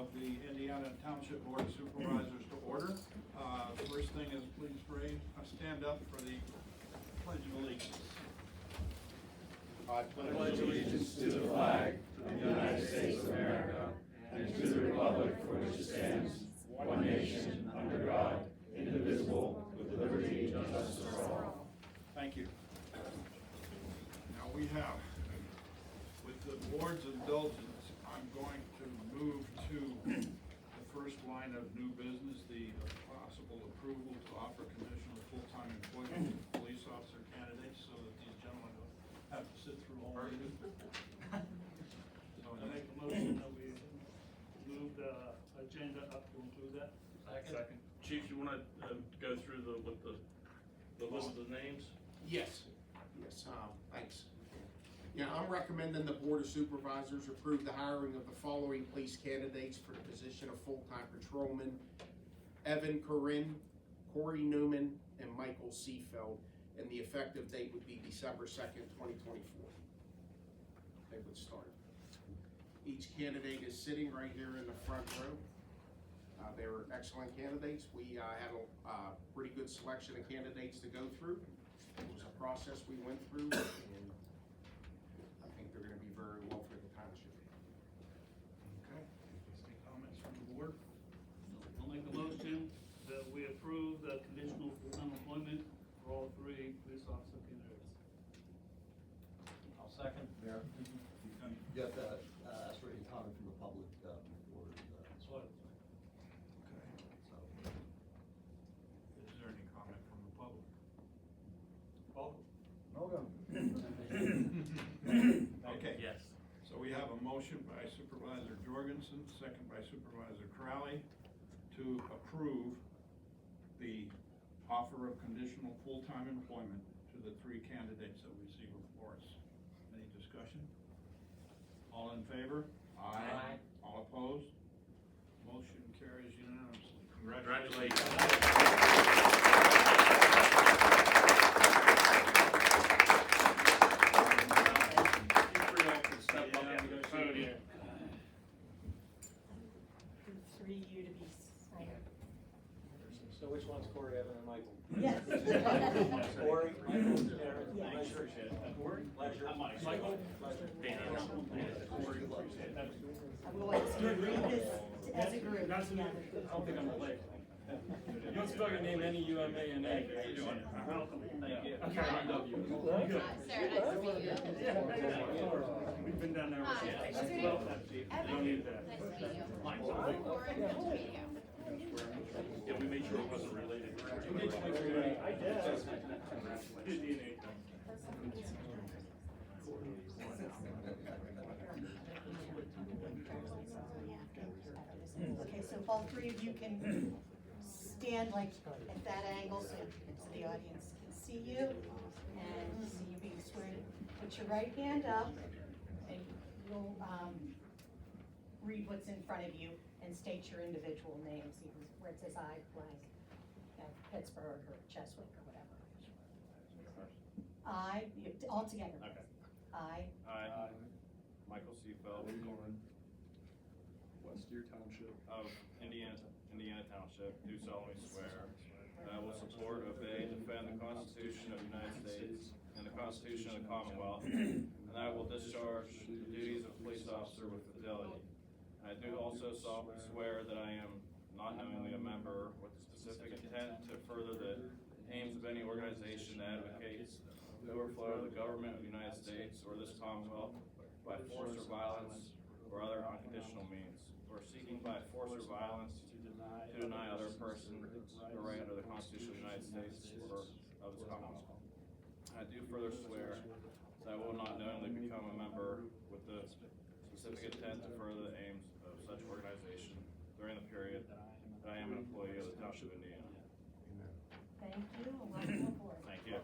of the Indiana Township Board of Supervisors to order. First thing is please stand up for the Pledge of Allegiance. I pledge allegiance to the flag of the United States of America and to the republic for which it stands, one nation, under God, indivisible, with liberty and justice for all. Thank you. Now we have, with the board's indulgence, I'm going to move to the first line of new business, the possible approval to offer conditional full-time employment to police officer candidates so that these gentlemen don't have to sit through all of it. So I make a motion that we move the agenda up to include that. Second. Chief, you wanna go through the list of the names? Yes, thanks. Yeah, I'm recommending the Board of Supervisors approve the hiring of the following police candidates for the position of full-time patrolman: Evan Corinne, Corey Newman, and Michael Seafeld, and the effective date would be December 2nd, 2024. They would start. Each candidate is sitting right here in the front row. They were excellent candidates. We had a pretty good selection of candidates to go through. It was a process we went through, and I think they're gonna be very well for the township. Okay, any comments from the board? I'll make a motion that we approve the conditional full-time employment for all three police officer candidates. I'll second. Mayor, you have to ask for any comment from the public before. That's what. Okay, is there any comment from the public? Okay. Yes. So we have a motion by Supervisor Jorgensen, second by Supervisor Crowley, to approve the offer of conditional full-time employment to the three candidates that we see before us. Any discussion? All in favor? Aye. All opposed? Motion carries unanimously. Congratulations. Three you to be sworn. So which one's Corey, Evan, and Michael? Yes. Corey, Michael, Aaron, Yes. pleasure. Pleasure. Michael. I will ask you to read this as a group Not to- together. I don't think I'm late. You don't still gonna name any UMA and A. You're doing it. Thank you. Okay, I love you. Good. Sarah, nice to meet you. We've been down there. Hi. You don't need that. Nice to meet you. Lauren, nice to meet you. Yeah, we made sure it wasn't related. I guess. Good DNA. Okay, so if all three of you can stand like at that angle so the audience can see you and see you being sworn. Put your right hand up and you'll read what's in front of you and state your individual names, even where it says I blank, Pittsburgh or Cheswick or whatever. All together. Okay. I Michael Seafeld. Westier Township. Of Indiana Township, do solemnly swear that I will support, obey, defend the Constitution of the United States and the Constitution of the Commonwealth, and that I will discharge the duties of police officer with fidelity. I do also solemnly swear that I am not knowingly a member with the specific intent to further the aims of any organization that advocates the overthrow of the government of the United States or this Commonwealth by force or violence or other unconditional means, or seeking by force or violence to deny other person the right under the Constitution of the United States or of this Commonwealth. I do further swear that I will not knowingly become a member with the specific intent to further the aims of such organization during the period that I am an employee of the Township of Indiana. thank you and welcome aboard. Thank you.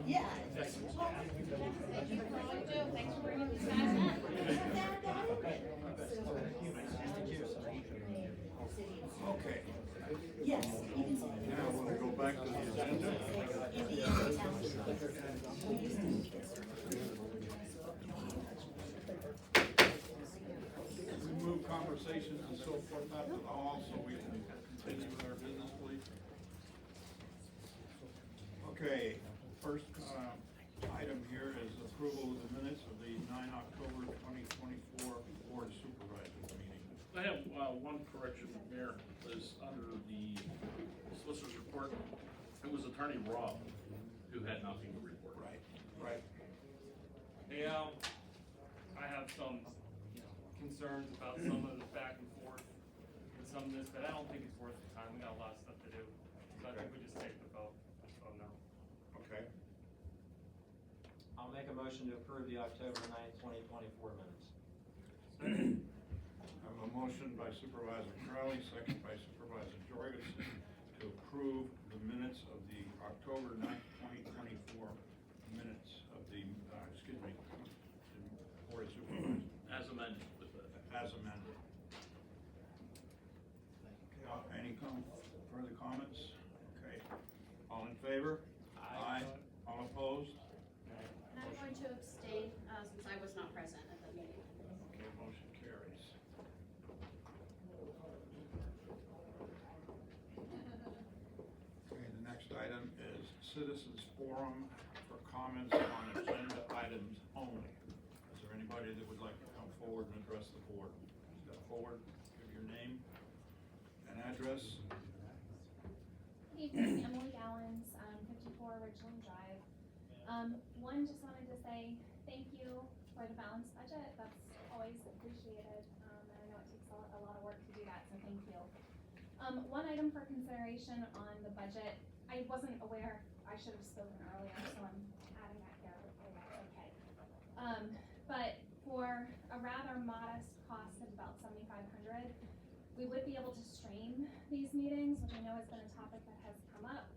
Yeah. Thank you for all you do. Thanks for bringing these guys in. Okay. Yes. Now we'll go back to the agenda. Indiana Township. We used to do this. We move conversations and so forth out to the hall so we can continue with our business, please. Okay, first, item here is approval of the minutes of the 9 October 2024 Board of Supervisors meeting. I have one correction, Mayor, is under the solicitor's report. It was Attorney Rob who had nothing to report. Right. Yeah, I have some concerns about some of the back and forth and some of this, but I don't think it's worth the time. We got a lot of stuff to do. So I think we just take the vote. No. Okay. I'll make a motion to approve the October 9th, 2024 minutes. I have a motion by Supervisor Crowley, second by Supervisor Jorgensen to approve the minutes of the October 9th, 2024 minutes of the, Board of Supervisors. As amended with the. As amended. Any further comments? Okay. All in favor? Aye. All opposed? And I'm going to abstain, since I was not present at the meeting. Okay, motion carries. Okay, the next item is citizens forum for comments on agenda items only. Is there anybody that would like to come forward and address the board? Step forward, give your name and address. Good evening, Emily Gallons, 54 Ridgeland Drive. One, just wanted to say thank you for the balanced budget. That's always appreciated. And I know it takes a lot of work to do that, so thank you. One item for consideration on the budget, I wasn't aware, I should have spoken earlier, so I'm adding that here, hopefully that's okay. But for a rather modest cost of about $7,500, we would be able to stream these meetings, which I know has been a topic that has come up.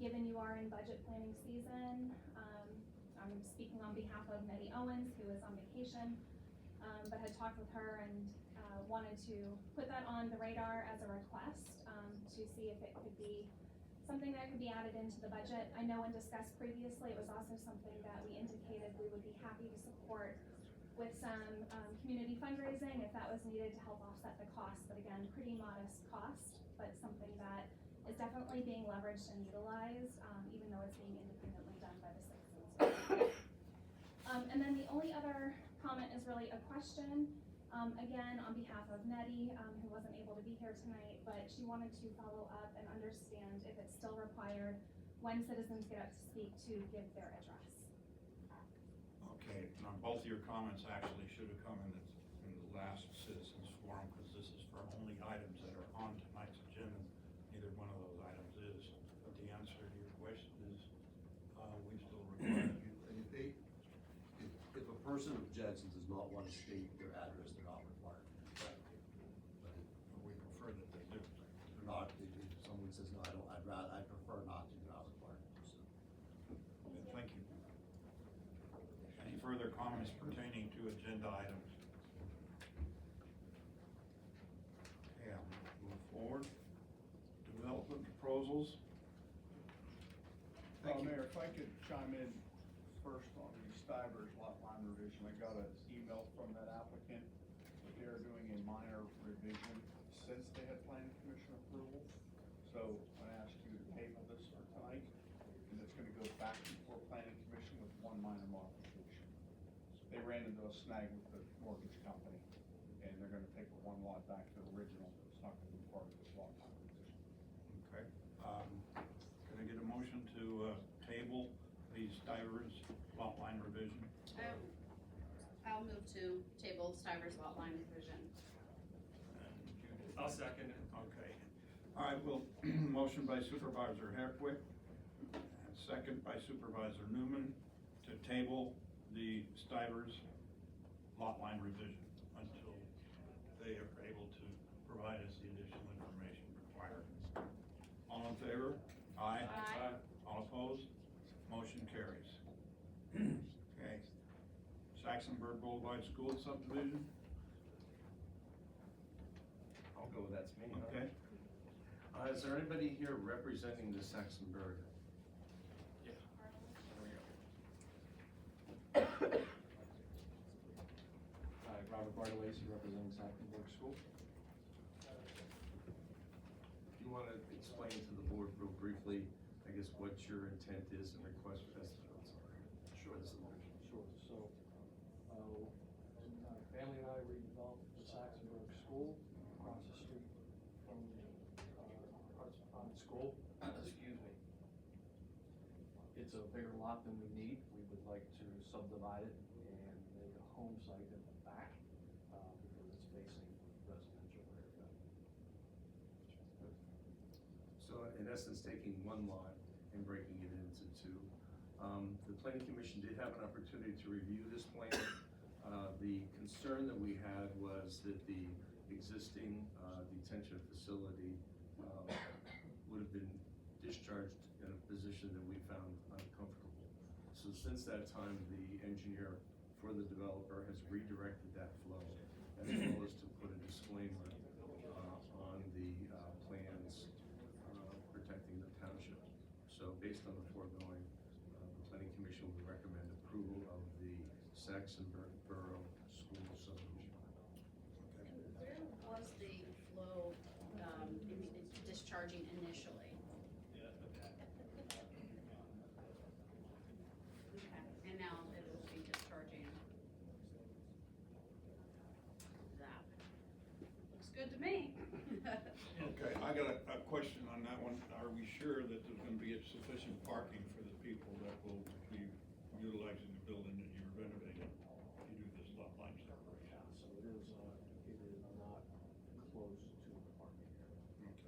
Given you are in budget planning season, I'm speaking on behalf of Nettie Owens, who is on vacation, but had talked with her and wanted to put that on the radar as a request to see if it could be something that could be added into the budget. I know when discussed previously, it was also something that we indicated we would be happy to support with some community fundraising if that was needed to help offset the cost, but again, pretty modest cost, but something that is definitely being leveraged and utilized, even though it's being independently done by the citizens. And then the only other comment is really a question, again, on behalf of Nettie, who wasn't able to be here tonight, but she wanted to follow up and understand if it's still required when citizens get up to speak to give their address. Okay, now both of your comments actually should have come in the last citizens forum, because this is for only items that are on tonight's agenda. Neither one of those items is, but the answer to your question is, we still require you. If a person objects and does not want to state their address, they're not required. But We prefer that they do. they're not, if someone says, no, I'd prefer not to, they're not required to do so. Thank you. Any further comments pertaining to agenda items? Okay, I'll move forward. Development proposals. Thank you. Mayor, if I could chime in first on the Stivers lot line revision. I got an email from that applicant that they're doing a minor revision since they had planning commission approval. So I asked you to table this for tonight, and it's gonna go back before planning commission with one minor modification. They ran into a snag with the mortgage company, and they're gonna take the one lot back to the original. It's not gonna be part of this lot line revision. Okay, can I get a motion to, table the Stivers lot line revision? I'll move to table Stivers lot line revision. And Judy? I'll second it. Okay. All right, well, motion by Supervisor Herwick, and second by Supervisor Newman to table the Stivers lot line revision until they are able to provide us the additional information required. All in favor? Aye. Aye. All opposed? Motion carries. Okay. Saxonburg Boulevard School subdivision, I'll go with that's me. okay? Is there anybody here representing the Saxonburg? Hi, Robert Bartolesi, representing Saxonburg School. Do you want to explain to the board real briefly, I guess, what your intent is and request for this? Sure. Sure, so, my family and I redeveloped the Saxonburg School across the street from the, Arts Pond School, excuse me. It's a bigger lot than we need, we would like to subdivide it and make a home site in the back, because it's facing residential area. So in essence, taking one lot and breaking it into two. The planning commission did have an opportunity to review this plan. The concern that we had was that the existing detention facility would have been discharged in a position that we found uncomfortable. So since that time, the engineer for the developer has redirected that flow, as well as to put a disclaimer on the plans protecting the township. So based on the foregoing, the planning commission would recommend approval of the Saxonburg Borough School subdivision. Where was the flow, discharging initially? Okay, and now it will be discharging that. Looks good to me. Okay, I got a question on that one. Are we sure that there's gonna be sufficient parking for the people that will be utilizing the building that you're renovating to do this lot line separation? So it is not close to the parking area.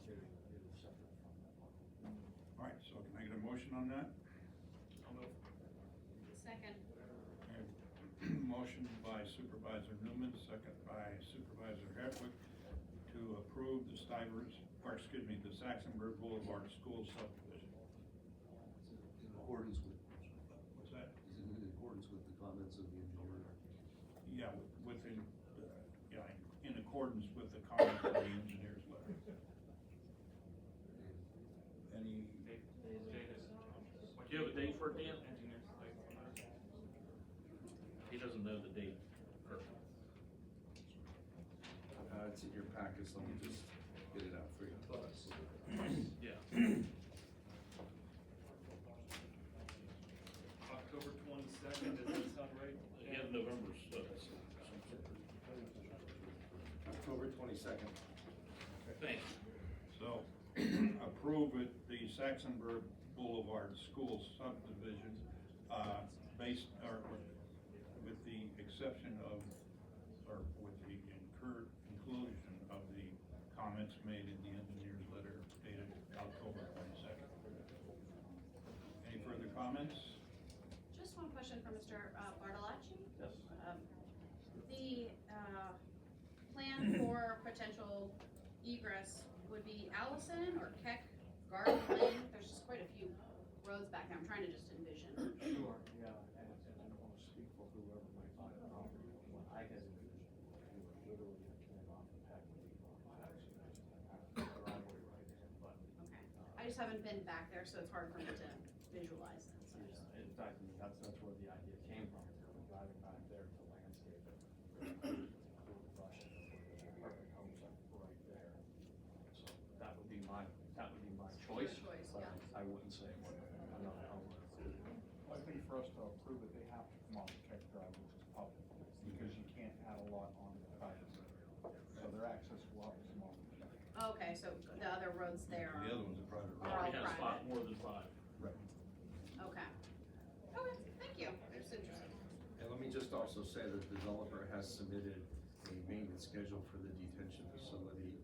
Okay. It is separate from that parking. All right, so can I get a motion on that? I'll move. Second. Okay. Motion by Supervisor Newman, second by Supervisor Hepwick to approve the the Saxonburg Boulevard School subdivision. In accordance with, What's that? is it in accordance with the comments of the engineer? Yeah, in accordance with the comments of the engineer's letter. Any, Date, do you have a date for it, Dan? Engineers, like, He doesn't know the date. It's in your packets, let me just get it out for you. Yeah. October 22nd, does that sound right? Yeah, November, October 22nd. Thanks. so approve it, the Saxonburg Boulevard School subdivision, based, or with the exception of, or with the inclusion of the comments made in the engineer's letter dated October 22nd. Any further comments? Just one question for Mr. Bartolacci. Yes. The plan for potential egress would be Allison or Keck, Garden Lane? There's just quite a few roads back there. I'm trying to just envision. Sure, yeah, and I don't wanna speak for whoever might buy the property, but what I had envisioned, we were literally gonna turn off the pack and leave on the driveway right there, but. Okay. I just haven't been back there, so it's hard for me to visualize it. So just- In fact, I mean, that's where the idea came from, we were driving back there to landscape it. Through the brush, and the perfect home site right there. So that would be my choice. Your choice, But yeah. I wouldn't say another home. I think for us to approve it, they have to come off Keck Drive, which is public, because you can't add a lot on the private road. So their access will have to come off Keck. Okay, so the other roads there The other are, one's a private road. are all Already has private? more than 5. Right. Okay. Okay, thank you. It's interesting. And let me just also say that the developer has submitted a maintenance schedule for the detention facility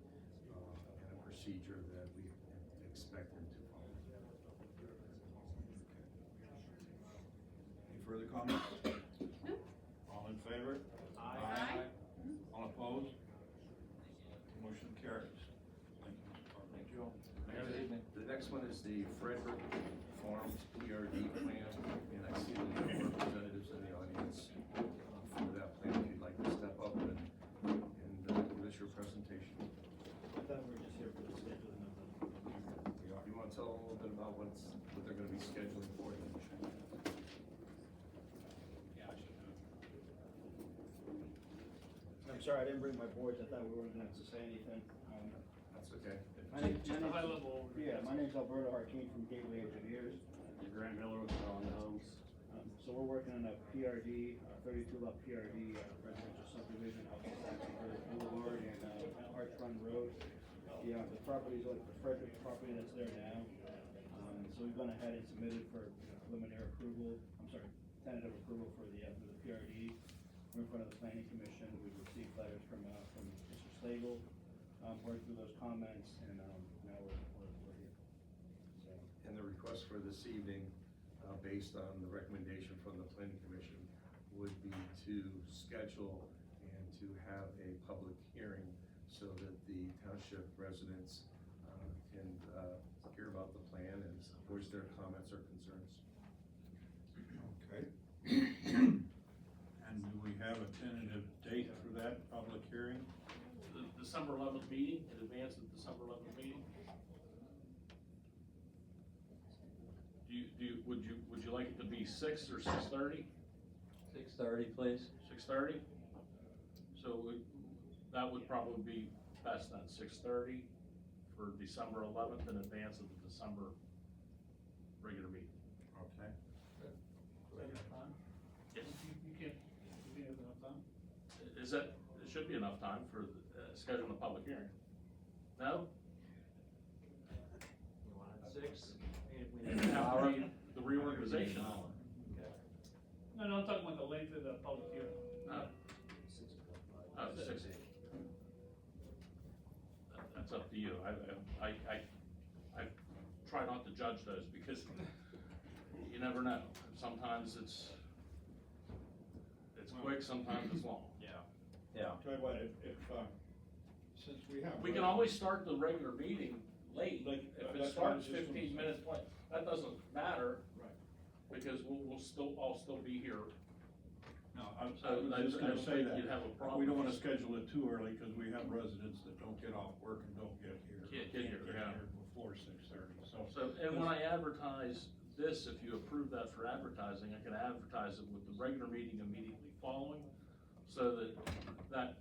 and a procedure that we expect them to follow. Any further comments? No? All in favor? Aye. All opposed? Motion carries. Thank you, Mr. Bartley. Thank you. Good evening. The next one is the Frederick Farms PRD plan, and I see the representatives in the audience for that plan. If you'd like to step up and give us your presentation. I thought we were just here for the schedule about what they're gonna be scheduling for you. I'm sorry, I didn't bring my boards, I thought we weren't gonna have to say anything. That's okay. Just a high level overview. Yeah, my name's Alberto Harkeen from Gateway Engineers. Grant Miller with Allen Homes. So we're working on a PRD, 32 lot PRD residential subdivision off of Saxonburg Boulevard and Arch Run Road. The property is like the Frederick property that's there now. So we've gone ahead and submitted for preliminary approval, tentative approval for the PRD. We're in front of the planning commission. We've received letters from Mr. Slagle, worked through those comments, and now we're here. So. And the request for this evening, based on the recommendation from the planning commission, would be to schedule and to have a public hearing so that the township residents can hear about the plan and voice their comments or concerns. Okay. And do we have a tentative date for that public hearing? The December 11th meeting, in advance of the December 11th meeting? Would you like it to be 6 or 6:30? 6:30, please. 6:30? So that would probably be best then, 6:30 for December 11th in advance of the December regular meeting. Okay. Yes. You can't have enough time? Is that, it should be enough time for scheduling a public hearing? No? You want it 6? It would have to be the reorganization. No, I'm talking about the length of the public hearing. Oh, 6. That's up to you. I try not to judge those because you never know. Sometimes it's quick, sometimes it's long. Yeah. Tell you what, if since we have. We can always start the regular meeting late. Like, If it that's what I was starts just gonna 15 say. minutes late, that doesn't matter Right. because I'll still be here. No, I was So I just gonna don't say think that. you'd have a problem. We don't wanna schedule it too early, cause we have residents that don't get off work and don't get here. Can't get here, yeah. Before 6:30, So, and when I advertise this, if you approve that for advertising, I can advertise it with the regular meeting immediately following, so that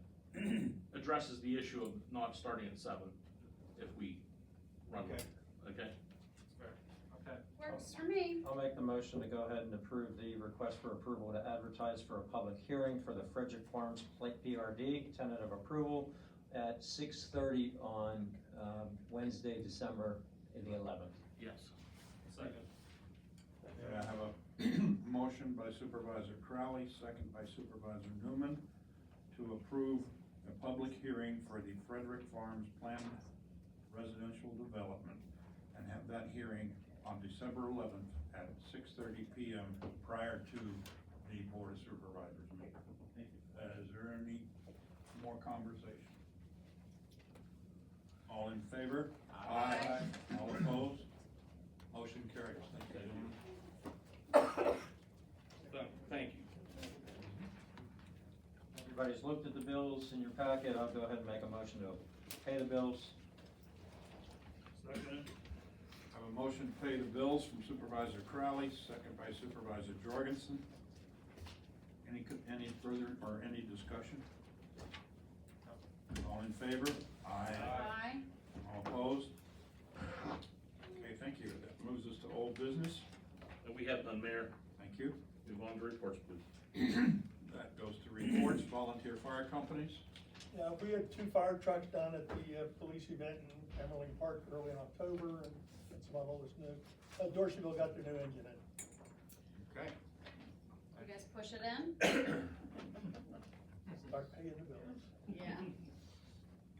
addresses the issue of not starting at 7 if we run late, okay? Okay. Works for me. I'll make the motion to go ahead and approve the request for approval to advertise for a public hearing for the Frederick Farms PRD, tentative approval at 6:30 on Wednesday, December the 11th. Yes. Second. Okay, I have a motion by Supervisor Crowley, second by Supervisor Newman, to approve a public hearing for the Frederick Farms planned residential development and have that hearing on December 11th at 6:30 p.m. prior to the Board of Supervisors meeting. Thank you. Is there any more conversation? All in favor? Aye. All opposed? Motion carries. Thank you, gentlemen. Thank you. Everybody's looked at the bills in your packet. I'll go ahead and make a motion to pay the bills. Second. I have a motion to pay the bills from Supervisor Crowley, second by Supervisor Jorgensen. Any further or any discussion? All in favor? Aye. All opposed? Okay, thank you. That moves us to old business. And we have none, Mayor. Thank you. Move on to reports, please. That goes to reports, volunteer fire companies. Yeah, we had 2 fire trucks down at the police event in Emerling Park early in October, and that's about all that's new. Dorseyville got their new engine in. Okay. You guys push it in? Start paying the bills. Yeah.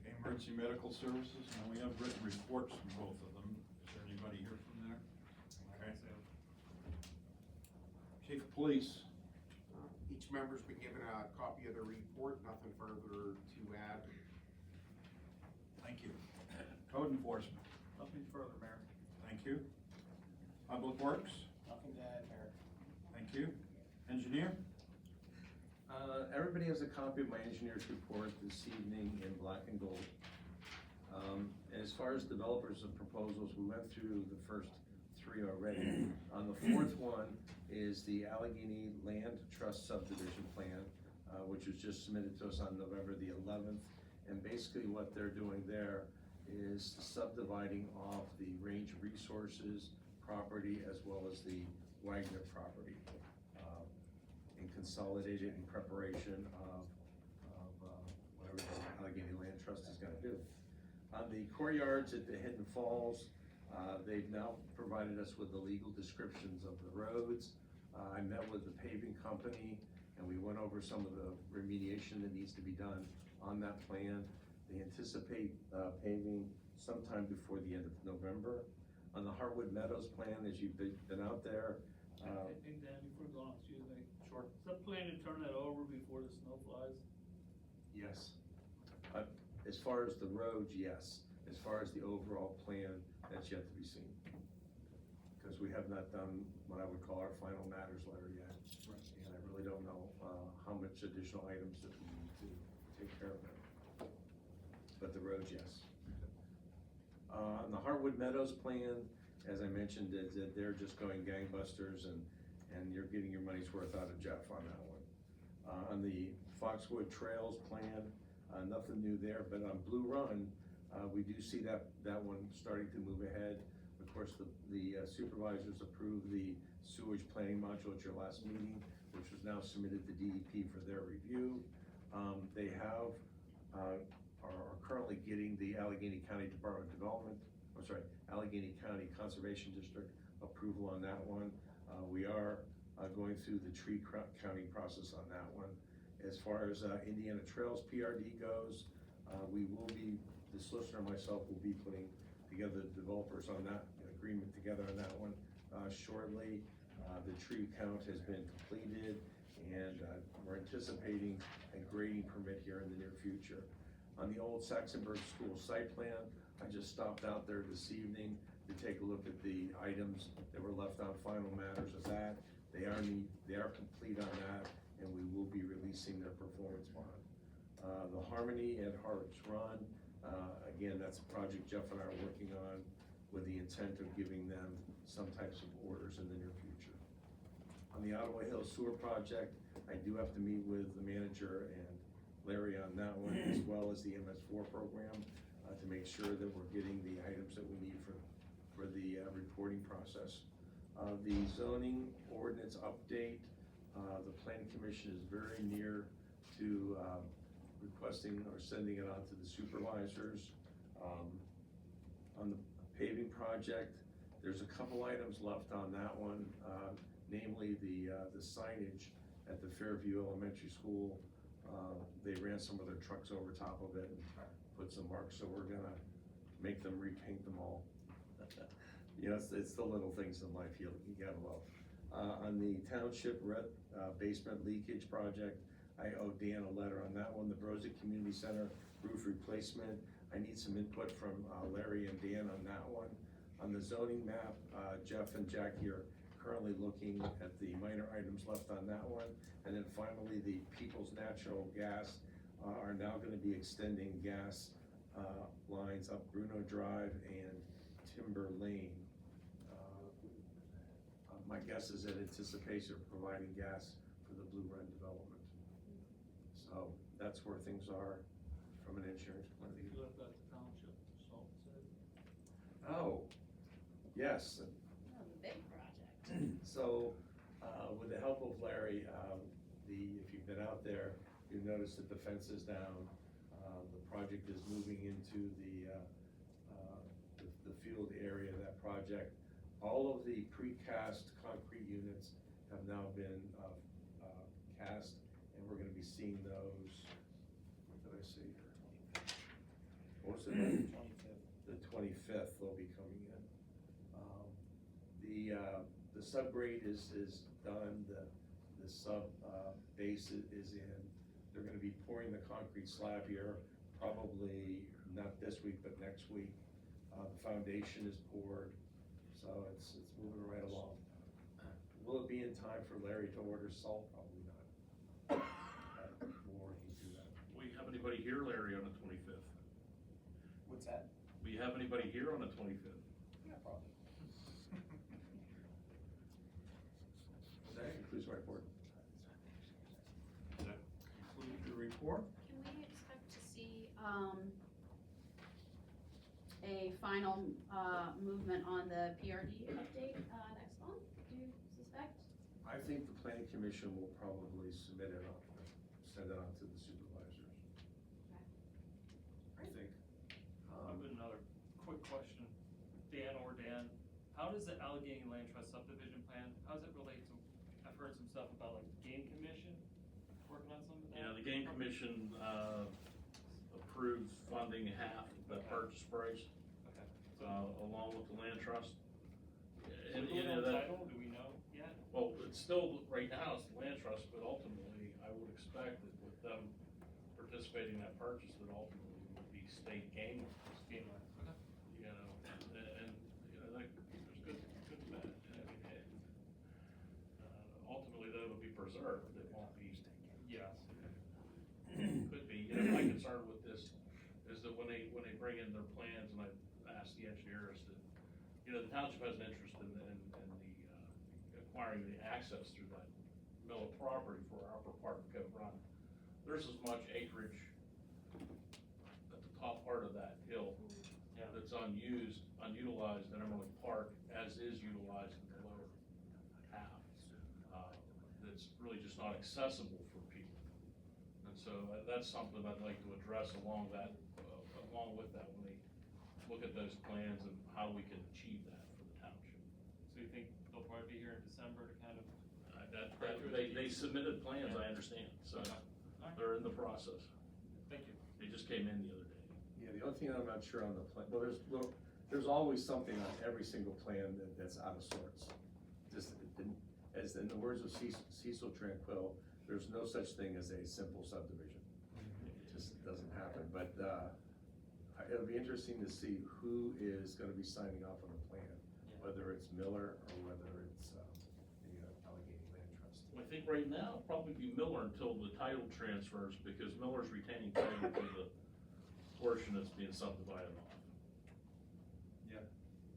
Okay, emergency medical services, and we have written reports from both of them. Is there anybody here from there? Okay. Chief of Police. Each member's been given a copy of the report, nothing further to add. Thank you. Code enforcement. Nothing further, Mayor. Thank you. Public Works. Nothing to add, Mayor. Thank you. Engineer. Everybody has a copy of my engineer's report this evening in black and gold. As far as developers of proposals, we went through the first 3 already. On the 4th one is the Allegheny Land Trust subdivision plan, which was just submitted to us on November the 11th. And basically what they're doing there is subdividing off the Range Resources property as well as the Wagner property, and consolidate it in preparation of whatever the Allegheny Land Trust is gonna do. On the courtyards at the Hidden Falls, they've now provided us with the legal descriptions of the roads. I met with the paving company and we went over some of the remediation that needs to be done on that plan. They anticipate paving sometime before the end of November. On the Hartwood Meadows plan, as you've been out there. I think, Dan, before going on, excuse me. Sure. Is that plan to turn that over before the snow flies? Yes. As far as the roads, yes. As far as the overall plan, that's yet to be seen. Because we have not done what I would call our final matters letter yet. Right. And I really don't know how much additional items that we need to take care of there. But the roads, yes. On the Hartwood Meadows plan, as I mentioned, is that they're just going gangbusters and you're getting your money's worth out of Jeff on that one. On the Foxwood Trails plan, nothing new there, but on Blue Run, we do see that one starting to move ahead. Of course, the supervisors approved the sewage planning module at your last meeting, which was now submitted to DEP for their review. They are currently getting the Allegheny County Department of Development, Allegheny County Conservation District approval on that one. We are going through the tree counting process on that one. As far as Indiana Trails PRD goes, the solicitor and myself will be putting together the developers on that agreement together on that one shortly. The tree count has been completed and we're anticipating a grading permit here in the near future. On the old Saxonburg School site plan, I just stopped out there this evening to take a look at the items that were left on final matters of that. They are complete on that, and we will be releasing their performance bond. The Harmony at Hart's Run, again, that's a project Jeff and I are working on with the intent of giving them some types of orders in the near future. On the Ottawa Hill Sewer Project, I do have to meet with the manager and Larry on that one, as well as the MS4 program, to make sure that we're getting the items that we need for the reporting process. The zoning ordinance update, the planning commission is very near to requesting or sending it on to the supervisors. On the paving project, there's a couple items left on that one, namely the signage at the Fairview Elementary School. They ran some of their trucks over top of it and put some marks, so we're gonna make them repaint them all. You know, it's the little things in life you gotta love. On the township basement leakage project, I owe Dan a letter on that one. The Brozick Community Center roof replacement, I need some input from Larry and Dan on that one. On the zoning map, Jeff and Jackie are currently looking at the minor items left on that one. And then finally, the People's Natural Gas are now gonna be extending gas lines up Bruno Drive and Timber Lane. My guess is that anticipation of providing gas for the Blue Run development. So that's where things are from an insurance point of view. You left out the township, salt shed. Oh, yes. That was a big project. So, with the help of Larry, if you've been out there, you've noticed that the fence is down. The project is moving into the field area of that project. All of the precast concrete units have now been cast, and we're gonna be seeing those, what did I say here? What was it? The 25th they'll be coming in. The subgrade is done, the sub base is in. They're gonna be pouring the concrete slab here, probably not this week, but next week. The foundation is poured, so it's moving right along. Will it be in time for Larry to order salt? Probably not. We're working through that. We have anybody here, Larry, on the 25th? What's that? We have anybody here on the 25th? Yeah, probably. Please write for it. Does that conclude your report? Can we expect to see, a final, movement on the PRD update, next month, do you suspect? I think the planning commission will probably submit it on, send it on to the supervisors. I think. I've got another quick question, Dan or Dan, how does the Allegheny Land Trust subdivision plan, how does it relate to, I've heard some stuff about like the game commission, working on some of that? Yeah, the game commission, approved funding half of the purchase price, Okay. So, along with the land trust. do we know the title, do we know yet? Well, it's still, right now, it's the land trust, but ultimately, I would expect that with them participating in that purchase, that ultimately it would be state game lands. Game land, okay. You know, and, you know, like, there's good and bad. I mean, ultimately, though, it'll be preserved, it won't be. Yes. Could be, you know, my concern with this is that when they bring in their plans, and I've asked the engineers that, you know, the township has an interest in the, acquiring the access through that Miller property for our upper part of Cove Run. There's as much acreage at the top part of that hill that's unused, unutilized in Emerald Park as is utilized in the lower half. That's really just not accessible for people. And so that's something I'd like to address along with that when they look at those plans and how we can achieve that for the township. So you think they'll probably be here in December to kind of? They submitted plans, I understand, so Alright. they're in the process. Thank you. They just came in the other day. Yeah, the only thing I'm not sure on the plan, well, there's always something on every single plan that's out of sorts. Just, as in the words of Cecil Tranquil, there's no such thing as a simple subdivision. It just doesn't happen, but, it'll be interesting to see who is gonna be signing off on the plan, whether it's Miller or whether it's, the Allegheny Land Trust. I think right now, it'll probably be Miller until the title transfers, because Miller's retaining title to the portion that's being subdivided off. Yeah.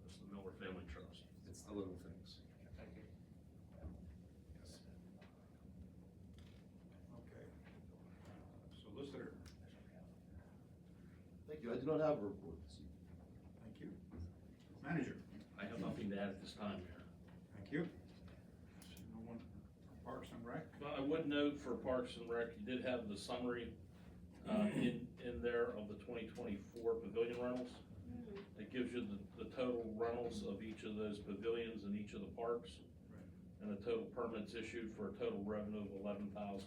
That's the Miller Family Trust. It's the little things. Thank you. Yes. Okay. Solicitor, Thank you. I do not have a report this evening. thank you. Manager, I have nothing to add at this time, Mayor. thank you. No one from Parks and Rec? But I would note for Parks and Rec, you did have the summary, in there of the 2024 pavilion rentals. It gives you the total rentals of each of those pavilions in each of the parks. Right. And the total permits issued for a total revenue of $11,055. Okay,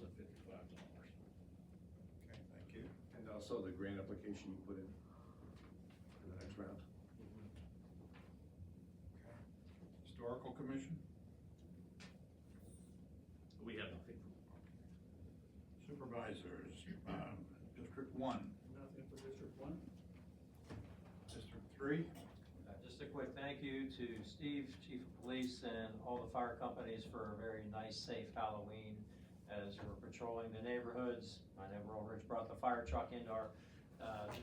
thank you. And also the grant application you put in for the next round. Okay. Historical Commission? We have nothing. Supervisors, District 1, Nothing for District 1? District 3? Just a quick thank you to Steve, Chief of Police, and all the fire companies for a very nice, safe Halloween as we're patrolling the neighborhoods. I know Royal Ridge brought the fire truck into our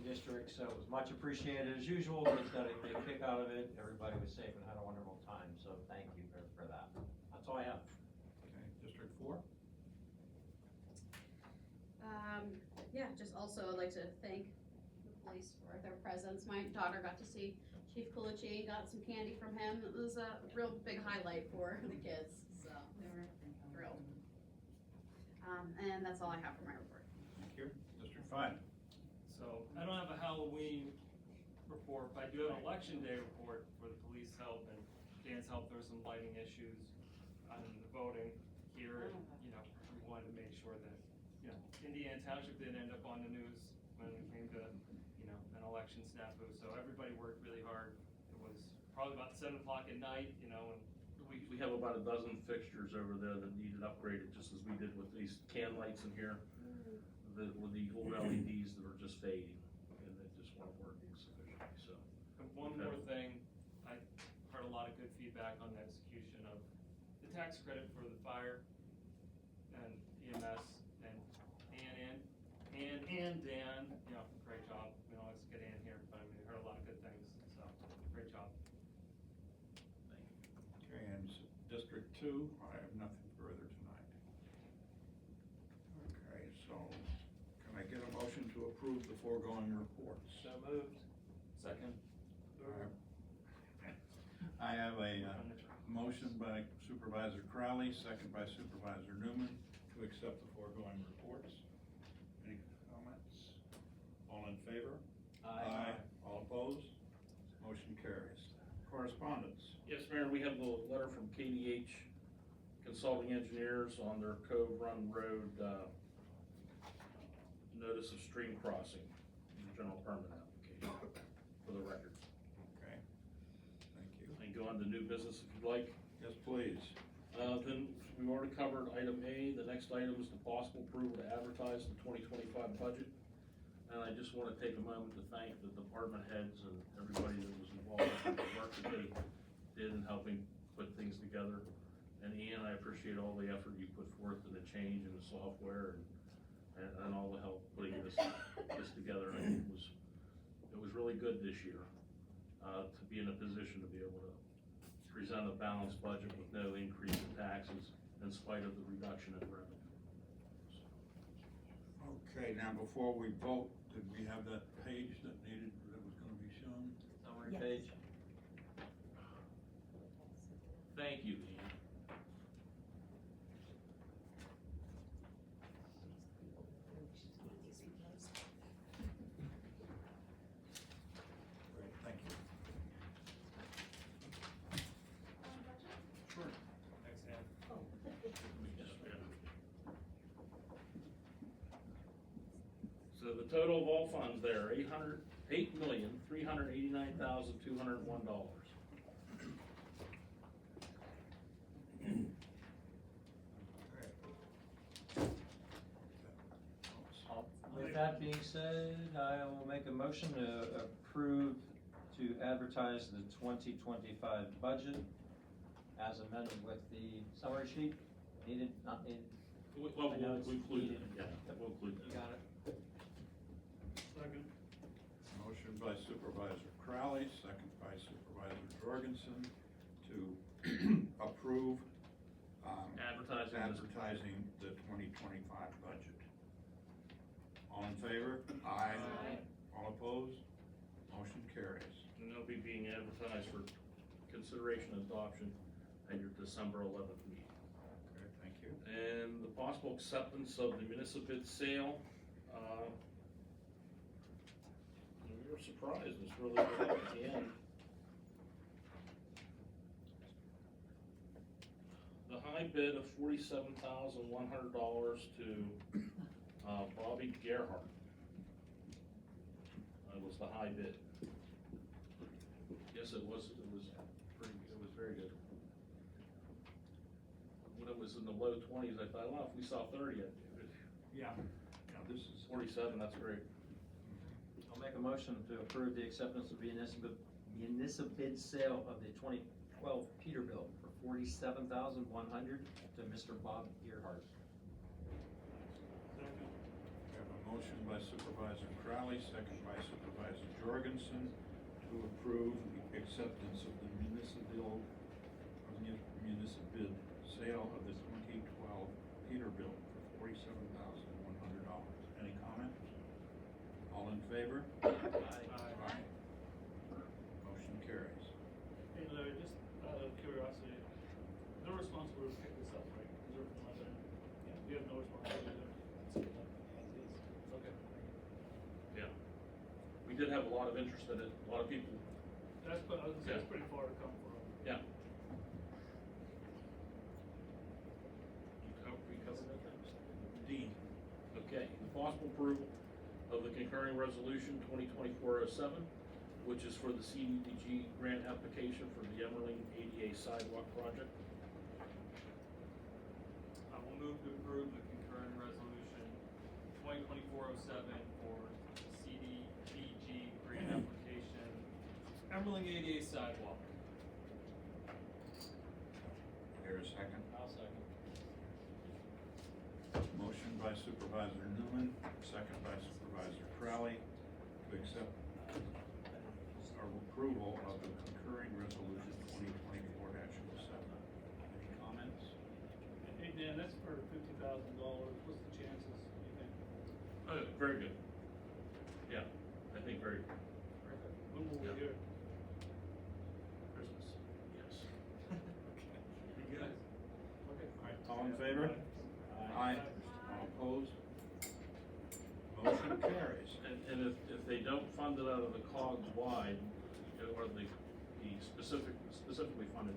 district, so it was much appreciated as usual. We got a big kick out of it. Everybody was safe and had a wonderful time, so thank you for that. That's all I have. Okay, District 4? Yeah, just also I'd like to thank the police for their presence. My daughter got to see Chief Colucci, got some candy from him. It was a real big highlight for the kids, so they were thrilled. And that's all I have for my report. Thank you. District 5? So I don't have a Halloween report, but I do have an election day report for the police help and Dan's help. There were some lighting issues on the voting here. And, you know, we wanted to make sure that, you know, Indiana Township didn't end up on the news when it came to, you know, an election snafu. So everybody worked really hard. It was probably about 7 o'clock at night, you know, and We have about a dozen fixtures over there that needed upgraded, just as we did with these can lights in here. With the old LEDs that are just fading, and they just weren't working sufficiently, so. And one more thing, I heard a lot of good feedback on the execution of the tax credit for the fire and EMS and Dan, you know, great job. We don't always get Ann here, but I mean, we heard a lot of good things, so great job. Okay, and District 2, I have nothing further tonight. foregoing reports? So moved. Second. I have a motion by Supervisor Crowley, second by Supervisor Newman, to accept the foregoing reports. Any comments? All in favor? All opposed? Motion carries. Correspondence. Yes, Mayor, we have a letter from KDH Consulting Engineers on their Cove Run Road, notice of stream crossing, general permit application, for the record. Okay. Thank you. And go on to new business if you'd like. Yes, please. Then we've already covered item A. The next item is the possible approval to advertise the 2025 budget. And I just want to take a moment to thank the department heads and everybody that was involved in the work that they did in helping put things together. And Ian, I appreciate all the effort you put forth in the change in the software and all the help putting this together. I think it was really good this year to be in a position to be able to present a balanced budget with no increase in taxes in spite of the reduction in revenue. Okay, now before we vote, did we have that page that was gonna be shown? Summary page. Thank you, Ian. Great, thank you. Sure. Thanks, Dan. So the total of all funds there, $8,389,201. With that being said, I will make a motion to approve to advertise the 2025 budget as amended with the summary sheet. Needed, not needed? We'll I know it's include it, needed. yeah, we'll include You that. got it. Second. Motion by Supervisor Crowley, second by Supervisor Jorgensen to approve advertising the 2025 budget. All in favor? Aye. All opposed? Motion carries. And they'll be being advertised for consideration and adoption at your December 11th meeting. Okay, thank you. And the possible acceptance of the municipal bid sale, we were surprised, it's really good at the end. The high bid of $47,100 to Bobby Gerhardt. That was the high bid. Yes, it was very good. When it was in the low 20s, I thought, well, if we saw 30, I'd do it. Yeah, this is. 47, that's great. I'll make a motion to approve the acceptance of municipal bid sale of the 2012 Peterbilt for $47,100 to Mr. Bob Earhart. We have a motion by Supervisor Crowley, second by Supervisor Jorgensen to approve the acceptance of the municipal bid sale of the 2012 Peterbilt for $47,100. Any comments? All in favor? Aye. Motion carries. Hey Larry, just out of curiosity, no responsibility to pick this up, right? Is there from other? You have no responsibility there? Okay. Yeah. We did have a lot of interest in it, a lot of people. That's, I was gonna say, that's pretty far to come from. Yeah. We covered that thing? D. Okay, the possible approval of the concurring resolution 2024-07, which is for the CDBG grant application for the Emmerling ADA sidewalk project. I will move to approve the concurrent resolution 2024-07 for CDBG grant application, Emerling ADA sidewalk. Here a second. I'll second. Motion by Supervisor Newman, second by Supervisor Crowley to accept our approval of the concurring resolution 2024-07. Any comments? Hey Dan, that's for $50,000. What's the chances, you think? Very good. Yeah. out of the COG wide, or the specifically funded,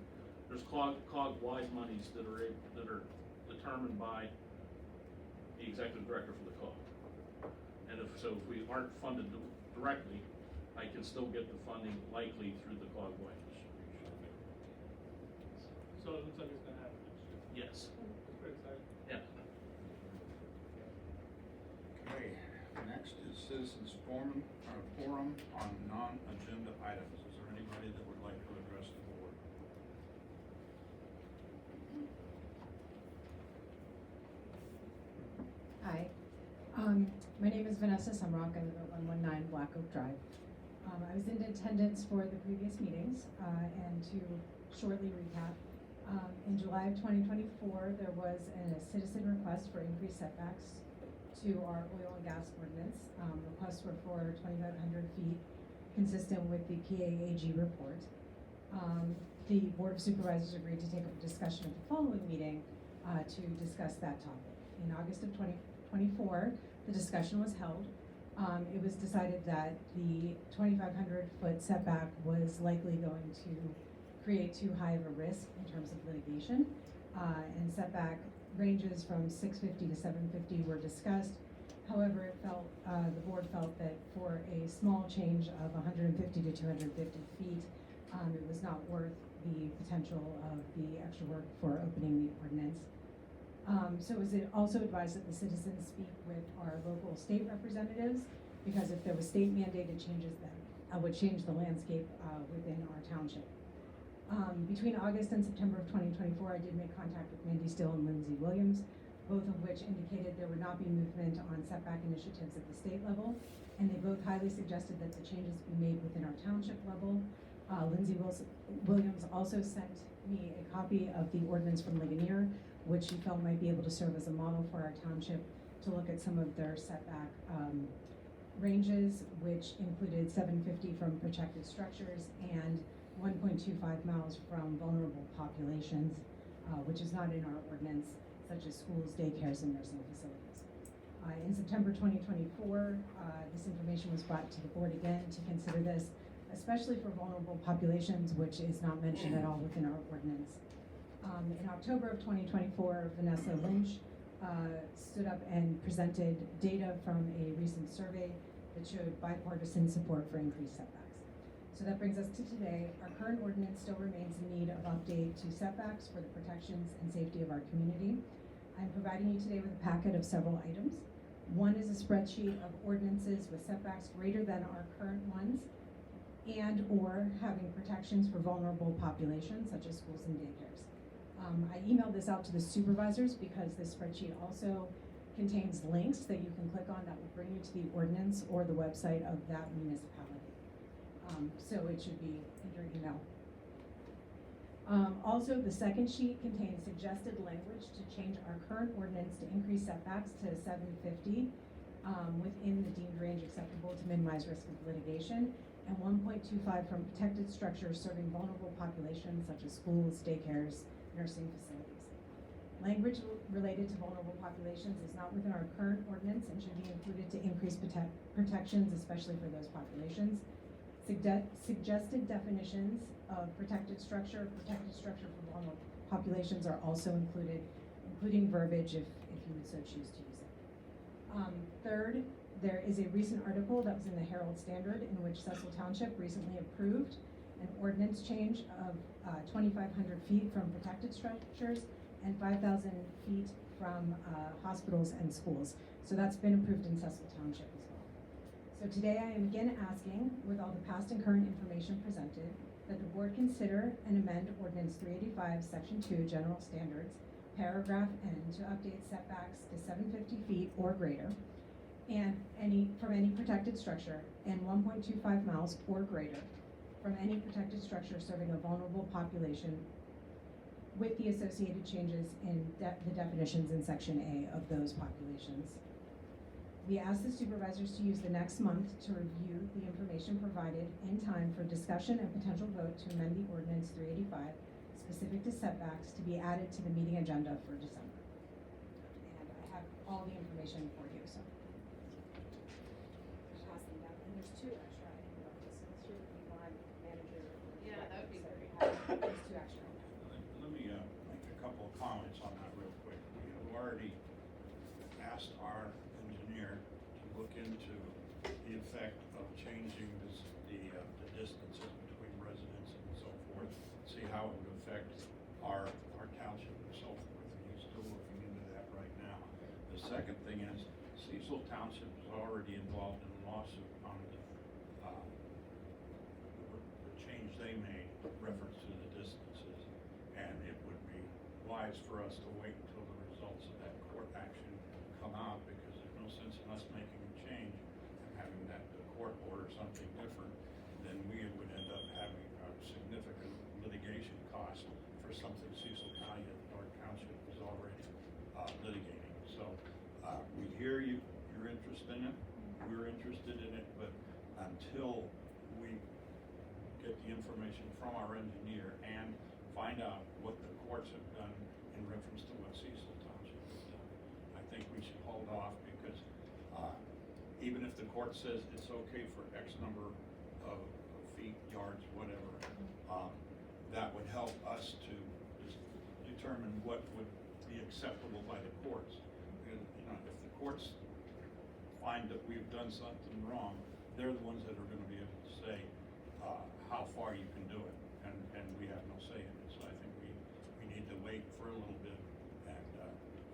there's COG wide monies that are determined by the executive director for the COG. And if we aren't funded directly, I can still get the funding likely through the COG wide distribution. So it looks like it's gonna happen next year. Yes. That's pretty exciting. Yeah. Okay, next is citizens forum on non-agenda items. Is there anybody that would like to address the board? Hi, my name is Vanessa Sumrock. I live at 119 Black Oak Drive. I was in attendance for the previous meetings, and to shortly recap, in July of 2024, there was a citizen request for increased setbacks to our oil and gas ordinance. Requests were for 2,500 feet, consistent with the PAAG report. The Board of Supervisors agreed to take up a discussion at the following meeting to discuss that topic. In August of 2024, the discussion was held. It was decided that the 2,500 foot setback was likely going to create too high of a risk in terms of litigation, and setback ranges from 650 to 750 were discussed. However, the board felt that for a small change of 150 to 250 feet, it was not worth the potential of the extra work for opening the ordinance. So it was also advised that the citizens speak with our local state representatives, because if there was state mandated changes, that would change the landscape within our township. Between August and September of 2024, I did make contact with Mandy Still and Lindsay Williams, both of which indicated there would not be movement on setback initiatives at the state level, and they both highly suggested that the changes be made within our township level. Lindsay Williams also sent me a copy of the ordinance from Ligonier, which she felt might be able to serve as a model for our township to look at some of their setback ranges, which included 750 from protected structures and 1.25 miles from vulnerable populations, which is not in our ordinance, such as schools, daycares, and nursing facilities. In September 2024, this information was brought to the board again to consider this, especially for vulnerable populations, which is not mentioned at all within our ordinance. In October of 2024, Vanessa Lynch stood up and presented data from a recent survey that showed bipartisan support for increased setbacks. So that brings us to today. Our current ordinance still remains in need of update to setbacks for the protections and safety of our community. I'm providing you today with a packet of several items. One is a spreadsheet of ordinances with setbacks greater than our current ones, and or having protections for vulnerable populations such as schools and daycares. I emailed this out to the supervisors because this spreadsheet also contains links that you can click on that will bring you to the ordinance or the website of that municipality. So it should be in your email. Also, the second sheet contains suggested language to change our current ordinance to increase setbacks to 750 within the deemed range acceptable to minimize risk of litigation, and 1.25 from protected structures serving vulnerable populations such as schools, daycares, nursing facilities. Language related to vulnerable populations is not within our current ordinance and should be included to increase protections, especially for those populations. Suggested definitions of protected structure for vulnerable populations are also included, including verbiage if you would so choose to use it. Third, there is a recent article that was in the Herald Standard in which Cecil Township recently approved an ordinance change of 2,500 feet from protected structures and 5,000 feet from hospitals and schools. So that's been approved in Cecil Township as well. So today I am again asking, with all the past and current information presented, that the board consider and amend Ordinance 385, Section 2, General Standards, Paragraph N, to update setbacks to 750 feet or greater, and from any protected structure, and 1.25 miles or greater from any protected structure serving a vulnerable population, with the associated changes in the definitions in Section A of those populations. We ask the supervisors to use the next month to review the information provided in time for discussion and potential vote to amend the Ordinance 385 specific to setbacks to be added to the meeting agenda for December. And I have all the information for you, so. Pass them down, and there's two extra items. comments on that real quick. We have already asked our engineer to look into the effect of changing the distances between residents and so forth, see how it would affect our township and so forth, and he's still looking into that right now. The second thing is, Cecil Township is already involved in a lawsuit on the change they made, reference to the distances, and it would be wise for us to wait until the results of that court action come out, because there's no sense in us making a change and having that the court order something different, then we would end up having a significant litigation cost for something Cecil County or Township is already litigating. So we hear you're interested in it, we're interested in it, but until we get the information from our engineer and find out what the courts have done in reference to what Cecil Township has done, I think we should hold off, because even if the court says it's okay for X number of feet, yards, whatever, that would help us to determine what would be acceptable by the courts. Because, if the courts find that we've done something wrong, they're the ones that are going to be able to say how far you can do it, and we have no say in it. So I think we need to wait for a little bit and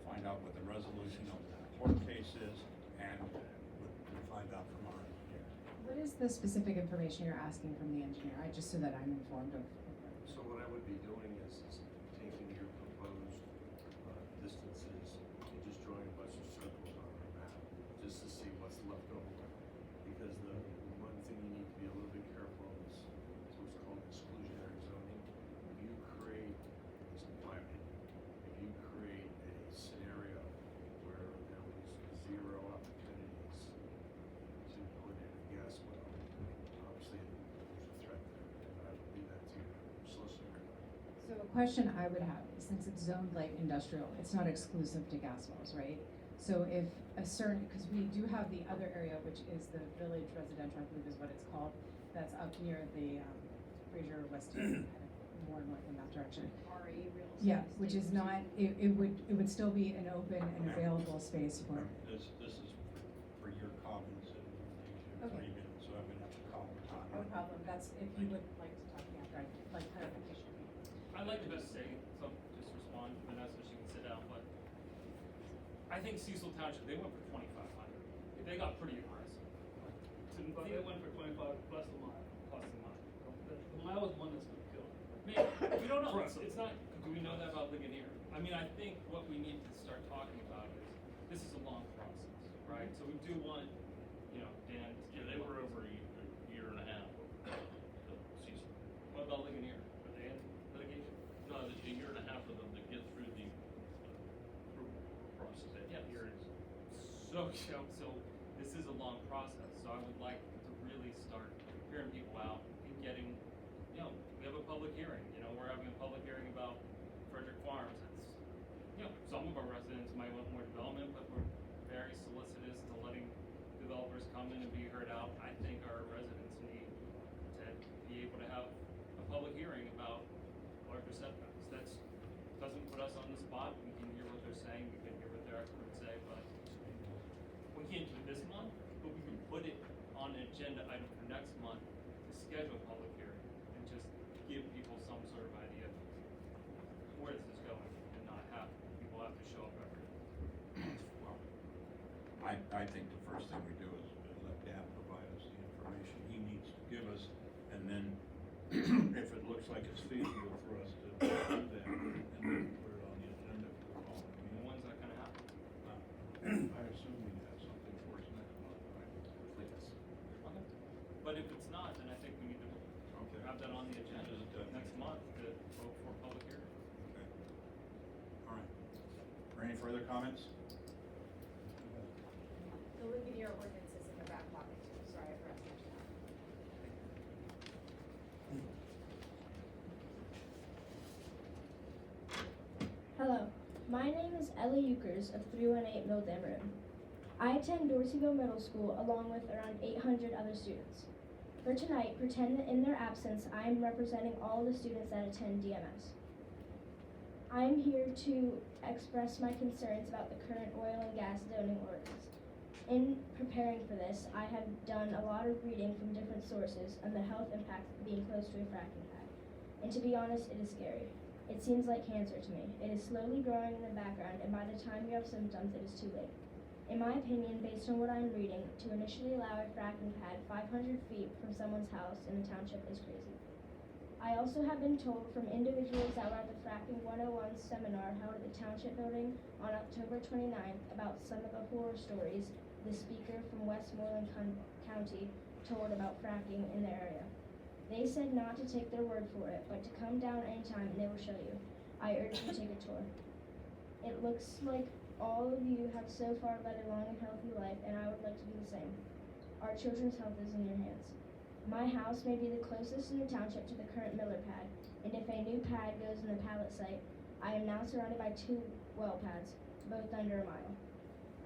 find out what the resolution of the court case is, and we'll find out from our engineer. What is the specific information you're asking from the engineer? Just so that I'm informed of. So what I would be doing is taking your proposed distances and just drawing a bunch of circles on our map, just to see what's left over. Because the one thing you need to be a little bit careful of is what's called exclusionary zoning. If you create, this is my opinion, if you create a scenario where there was 0 opportunities to put in a gas well, obviously there's a threat there, and I would leave that to your solicitor. So a question I would have is, since it's zoned light industrial, it's not exclusive to gas wells, right? So if a certain, because we do have the other area, which is the village residential, I believe is what it's called, that's up near the Fraser West, kind of more north in that direction. RE real estate. Yeah, which is not, it would still be an open and available space for. This is for your comments, and it Okay. 3 minutes, so I'm gonna have to call the time. No problem, that's, if you would like to talk to me after, I'd like clarification. I'd like to just say, just respond, Vanessa, she can sit down, but I think Cecil Township, they went for 2,500. They got pretty aggressive. But they went for 25 plus the mile. Plus the mile. The mile is one that's gonna kill. Maybe, we don't know, it's not, do we know that about Ligonier? I mean, I think what we need to start talking about is, this is a long process, right? So we do want, Dan. Yeah, they were over a year and a half of season. What about Ligonier? Are they in litigation? No, there's a year and a half of them to get through the approval process. Yeah. Here it is. So this is a long process, so I would like to really start hearing people out and getting, we have a public hearing, we're having a public hearing about Frederick Farms. It's, some of our residents might want more development, but we're very solicitous to letting developers come in and be heard out. I think our residents need to be able to have a public hearing about larger setbacks. Doesn't put us on the spot, we can hear what they're saying, we can hear what their experts say, but we can't do it this month, but we can put it on an agenda item for next month to schedule a public hearing and just give people some sort of idea of where this is going and not have people have to show up every day. Well, I think the first thing we do is let Dan provide us the information he needs to give us, and then if it looks like it's feasible for us to do that, and then put it on the agenda for the following meeting. When's that gonna happen? I assume we have something for us next month, right? But if it's not, then I think we need to have that on the agenda next month to vote for a public hearing. Okay. All right. Are any further comments? The Ligonier ordinance is in the back pocket too, sorry, I forgot to mention that. Hello, my name is Ellie Euchers of 318 Milldam Road. I attend Dorseyville Middle School along with around 800 other students. For tonight, pretend that in their absence, I am representing all the students that attend DMS. I am here to express my concerns about the current oil and gas zoning ordinance. In preparing for this, I have done a lot of reading from different sources on the health impact of being close to a fracking pad. And to be honest, it is scary. It seems like cancer to me. It is slowly growing in the background, and by the time you have symptoms, it is too late. In my opinion, based on what I'm reading, to initially allow a fracking pad 500 feet from someone's house in the township is crazy. I also have been told from individuals that were at the Fracking 101 seminar held at the Township Building on October 29th about some of the horror stories the speaker from Westmoreland County told about fracking in their area. They said not to take their word for it, but to come down anytime and they will show you. I urge you to take a tour. It looks like all of you have so far led a long and healthy life, and I would like to do the same. Our children's health is in your hands. My house may be the closest in the township to the current Miller pad, and if a new pad goes in the pallet site, I am now surrounded by 2 well pads, both under a mile.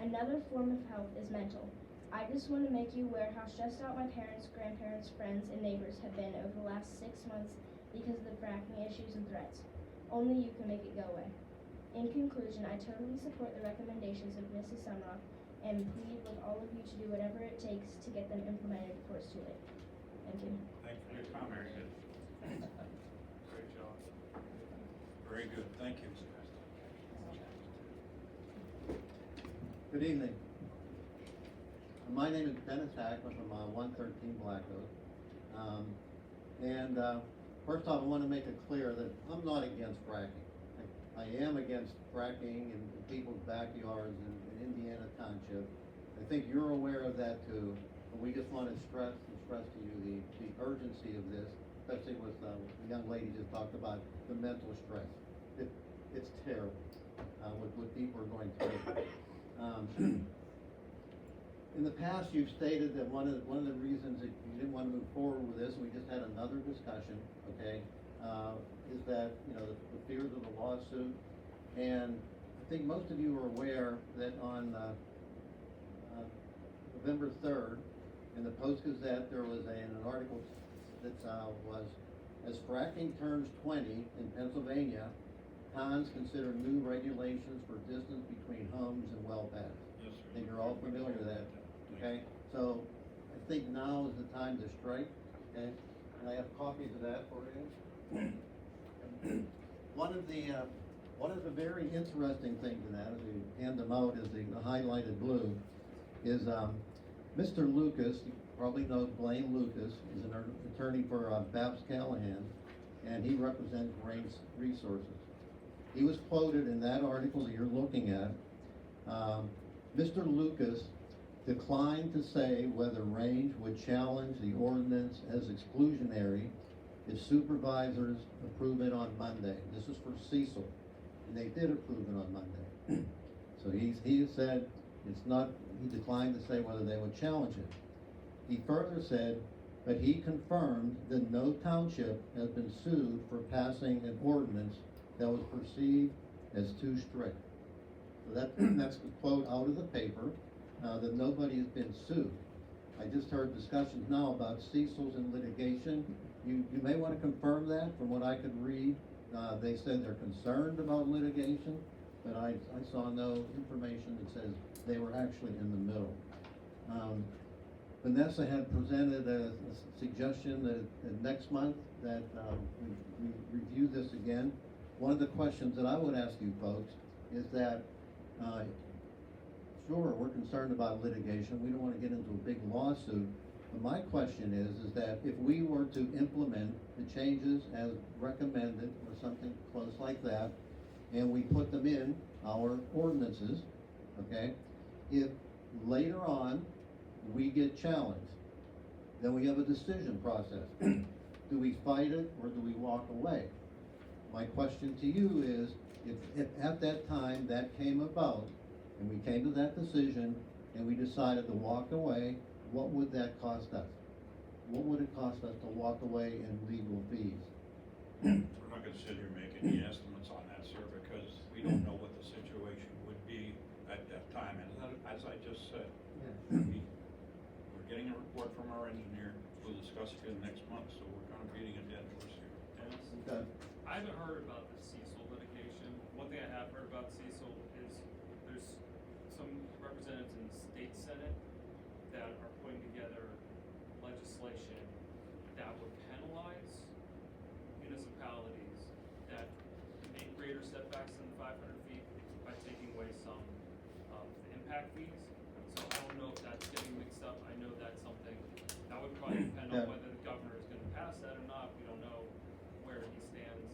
Another form of health is mental. I just want to make you aware how stressed out my parents, grandparents, friends, and neighbors have been over the last 6 months because of the fracking issues and threats. Only you can make it go away. In conclusion, I totally support the recommendations of Mrs. Sunrock and plead with all of you to do whatever it takes to get them implemented before it's too late. Thank you. Thanks for your comment. Great job. Very good, thank you. Good evening. My name is Dennis Hack. I'm from 113 Black Oak. First off, I want to make it clear that I'm not against fracking. I am against fracking in people's backyards in Indiana Township. I think you're aware of that too. But we just want to stress to you the urgency of this, especially with the young lady just talked about the mental stress. It's terrible what people are going through. In the past, you've stated that one of the reasons that you didn't want to move forward with this, and we just had another discussion, okay, is that, you know, the fears of the lawsuit. And I think most of you are aware that on November 3rd, in the Post-Gazette, there was an article that was, as fracking turns 20 in Pennsylvania, Cons consider new regulations for distance between homes and well pads. Yes, sir. I think you're all familiar with that, okay? So I think now is the time to strike, okay? And I have copies of that for you. One of the very interesting things in that, as we hand them out, is the highlighted blue, is Mr. Lucas. You probably know Blaine Lucas, is an attorney for Babs Callahan, and he represents Range Resources. He was quoted in that article that you're looking at. Mr. Lucas declined to say whether Range would challenge the ordinance as exclusionary if supervisors approve it on Monday. This is for Cecil, and they did approve it on Monday. So he said it's not, he declined to say whether they would challenge it. He further said, but he confirmed that no township has been sued for passing an ordinance that was perceived as too strict. So that's the quote out of the paper, that nobody has been sued. I just heard discussions now about Cecil's in litigation. You may want to confirm that. From what I could read, they said they're concerned about litigation, but I saw no information that says they were actually in the middle. Vanessa had presented a suggestion that next month that we review this again. One of the questions that I would ask you folks is that, sure, we're concerned about litigation. We don't want to get into a big lawsuit. But my question is that if we were to implement the changes as recommended or something close like that, and we put them in our ordinances, okay, if later on we get challenged, then we have a decision process. Do we fight it or do we walk away? My question to you is, if at that time that came about, and we came to that decision, and we decided to walk away, what would that cost us? What would it cost us to walk away in legal fees? We're not gonna sit here making any estimates on that, sir, because we don't know what the situation would be at that time. And as I just said, we're getting a report from our engineer. We'll discuss it again next month, so we're kind of beating a dead horse here. Okay. I haven't heard about the Cecil litigation. one thing I have heard about Cecil is there's some representatives in the state senate that are putting together legislation that would penalize municipalities that make greater setbacks than 500 feet by taking away some of the impact fees. So I don't know if that's getting mixed up. I know that's something that would probably depend on whether the governor is gonna pass that or not. We don't know where he stands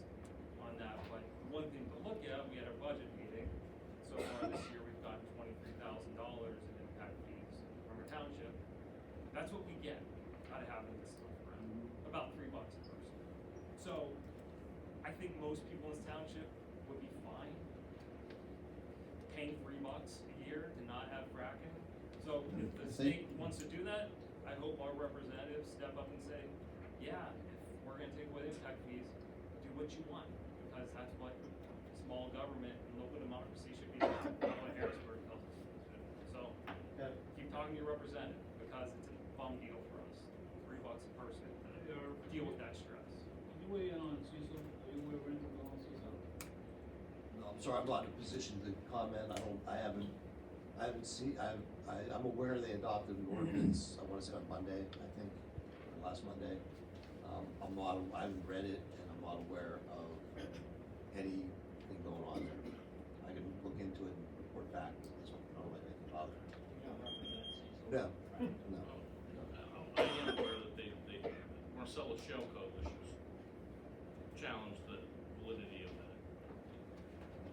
on that, but one thing to look at, we had our budget meeting. So far this year, we've gotten $23,000 in impact fees from our township. That's what we get out of having this stuff around, about $3 a person. So, I think most people in this township would be fine paying $3 a year to not have fracking. So, if the state wants to do that, I hope our representatives step up and say, yeah, if we're gonna take away the impact fees, do what you want, because that's what small government and local democracy should be doing, not what Harrisburg tells us to do. So, keep talking to your representative, because it's a bum deal for us, $3 a person to deal with that stress. Can you weigh in on Cecil? Are you aware of anything going on Cecil? No, I'm sorry, I'm not in a position to comment. I haven't seen, I'm aware they adopted an ordinance, I wanna say on Monday, I think, or last Monday. I haven't read it, and I'm not aware of anything going on there. I can look into it and report back, that's what, I don't know anything about it. No, no. I am aware that they Marcellus Shell Coalition challenged the validity of that.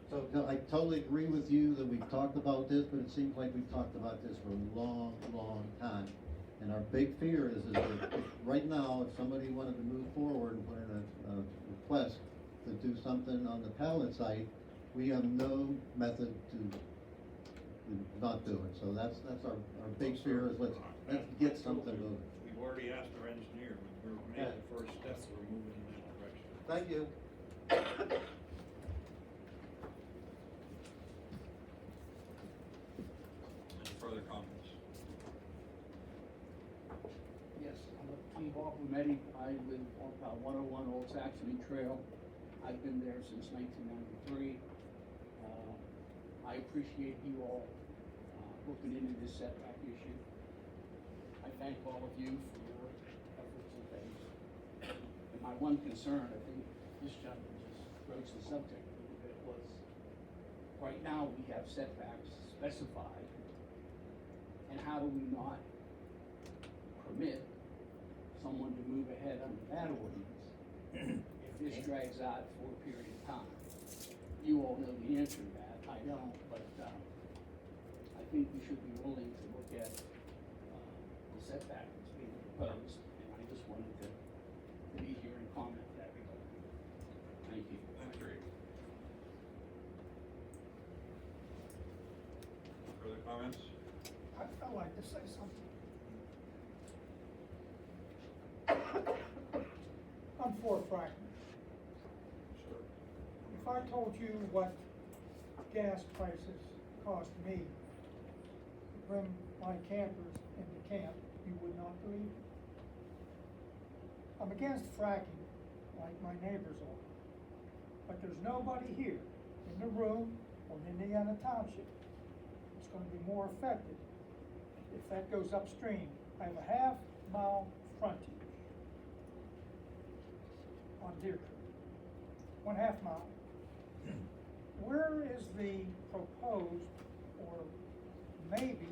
So, no, I totally agree with you that we've talked about this, but it seems like we've talked about this for a long, long time. And our big fear is that if right now, if somebody wanted to move forward and put in a request to do something on the pallet site, we have no method to not do it. So that's our big fear is let's get something moving. We've already asked our engineer, we're making the first step, we're moving in that direction. Thank you. Any further comments? Yes, I'm Keith Bartolometti. I live on about 101 Old Saxony Trail. I've been there since 1993. I appreciate you all looking into this setback issue. I thank all of you for your efforts and things. And my one concern, I think this gentleman just broached the subject a little bit, was right now we have setbacks specified, and how do we not permit someone to move ahead under that ordinance if this drags out for a period of time? You all know the answer to that, I don't, but I think we should be willing to look at the setback that's being proposed, and I just wanted to be here and comment that regard. Thank you. That's great. Further comments? I'd like to say something. I'm for fracking. If I told you what gas prices cost me to bring my campers into camp, you would not believe it. I'm against fracking, like my neighbors are. But there's nobody here in the room or in Indiana Township that's gonna be more affected if that goes upstream. I have a half-mile frontage on Deer Creek, 1/2 mile. Where is the proposed or maybe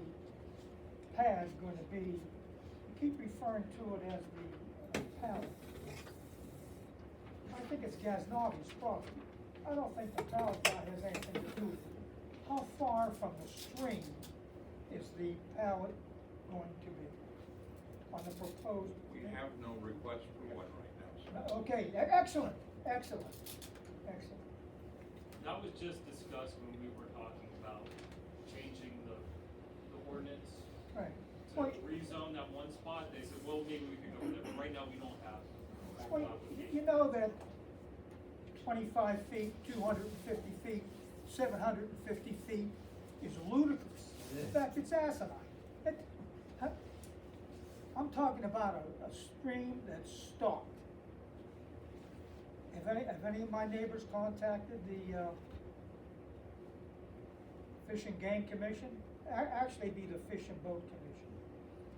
pad gonna be? You keep referring to it as the pallet. I think it's Ghaznavi's property. I don't think the pallet guy has anything to do with it. How far from the stream is the pallet going to be on the proposed? We have no request for one right now, sir. Okay, excellent, excellent, excellent. That was just discussed when we were talking about changing the ordinance Right. to rezone that one spot. They said, well, maybe we can go there, but right now we don't have. Well, you know that 25 feet, 250 feet, 750 feet is ludicrous. In fact, it's asinine. I'm talking about a stream that's stocked. Have any of my neighbors contacted the Fish and Game Commission, actually be the Fish and Boat Commission.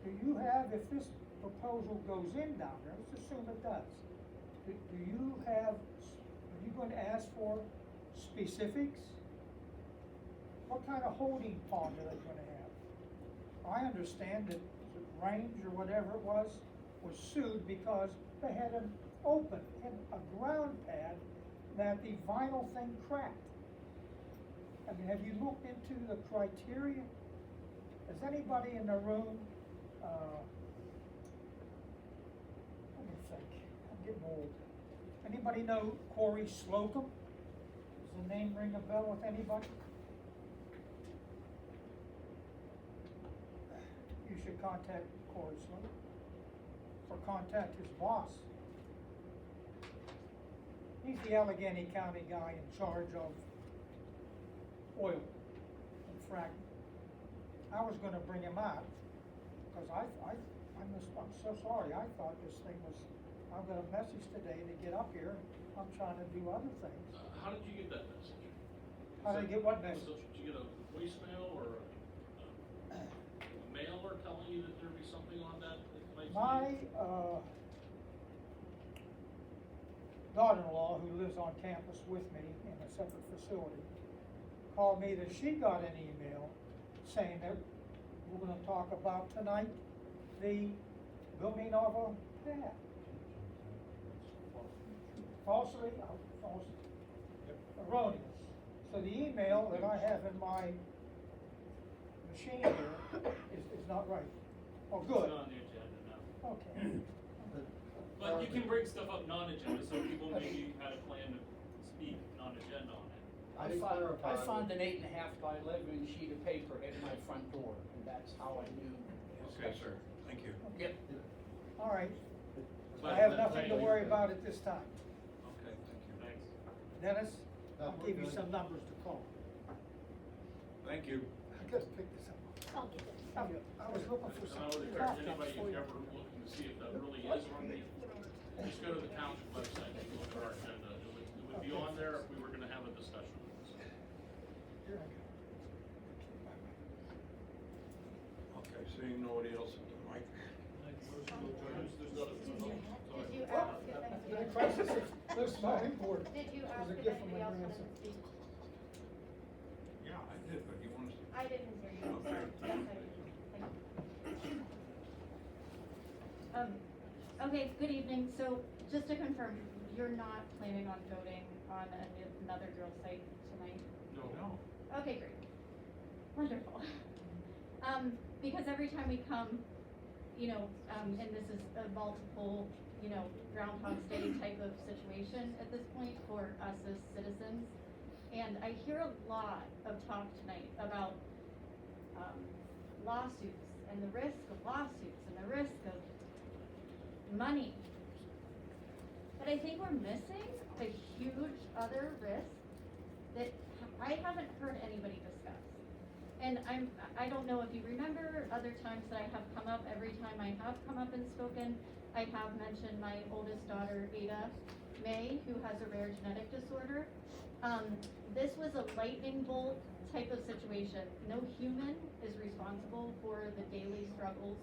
Do you have, if this proposal goes in down there, let's assume it does, do you have, are you going to ask for specifics? What kind of holding pond are they gonna have? I understand that Range or whatever it was sued because they had an open, had a ground pad that the vinyl thing cracked. I mean, have you looked into the criteria? Has anybody in the room, let me think, I'm getting old. Anybody know Corey Slocum? Does the name ring a bell with anybody? You should contact Corey Slocum, or contact his boss. He's the Allegheny County guy in charge of oil and fracking. I was gonna bring him out, because I'm so sorry, I thought this thing was, I've got a message today to get up here, I'm trying to do other things. How did you get that message? How did I get what message? Did you get a voicemail or a mailer telling you that there'd be something on that? My, daughter-in-law, who lives on campus with me in a separate facility, called me that she got an email saying that we're gonna talk about tonight the building of a pad. Falsely, erroneous. So the email that I have in my machine here is not right. Oh, good. It's not on the agenda now. Okay. But you can bring stuff up non-agenda, so people maybe had a plan to speak non-agenda on it. I found an 8.5 by 11 sheet of paper at my front door, and that's how I knew. Okay, sir, thank you. Yep. All right. I have nothing to worry about at this time. Okay, thank you. Thanks. Dennis, I'll give you some numbers to call. Thank you. I gotta pick this up. I was looking for And some I would encourage coffee anybody for who's you. ever looking to see if that really is on the, just go to the township website and look at our agenda. It would be on there if we were gonna have a discussion on this. Here I go. Okay, seeing nobody else at the mic. Did you Well, ask? the crisis of this zoning board Did you was ask a if gift from anybody my else wanted grandson. to speak? Yeah, I did, but you want to? I didn't hear you, I'm sorry. Yes, I did. Thank you. Okay, good evening. So just to confirm, you're not planning on voting on another drill site tonight? No. Okay, great. Wonderful. Because every time we come, and this is a multiple, Groundhog's Day type of situation at this point for us as citizens. And I hear a lot of talk tonight about lawsuits and the risk of lawsuits and the risk of money. But I think we're missing a huge other risk that I haven't heard anybody discuss. And I don't know if you remember other times that I have come up, every time I have come up and spoken, I have mentioned my oldest daughter, Ada May, who has a rare genetic disorder. This was a lightning bolt type of situation. No human is responsible for the daily struggles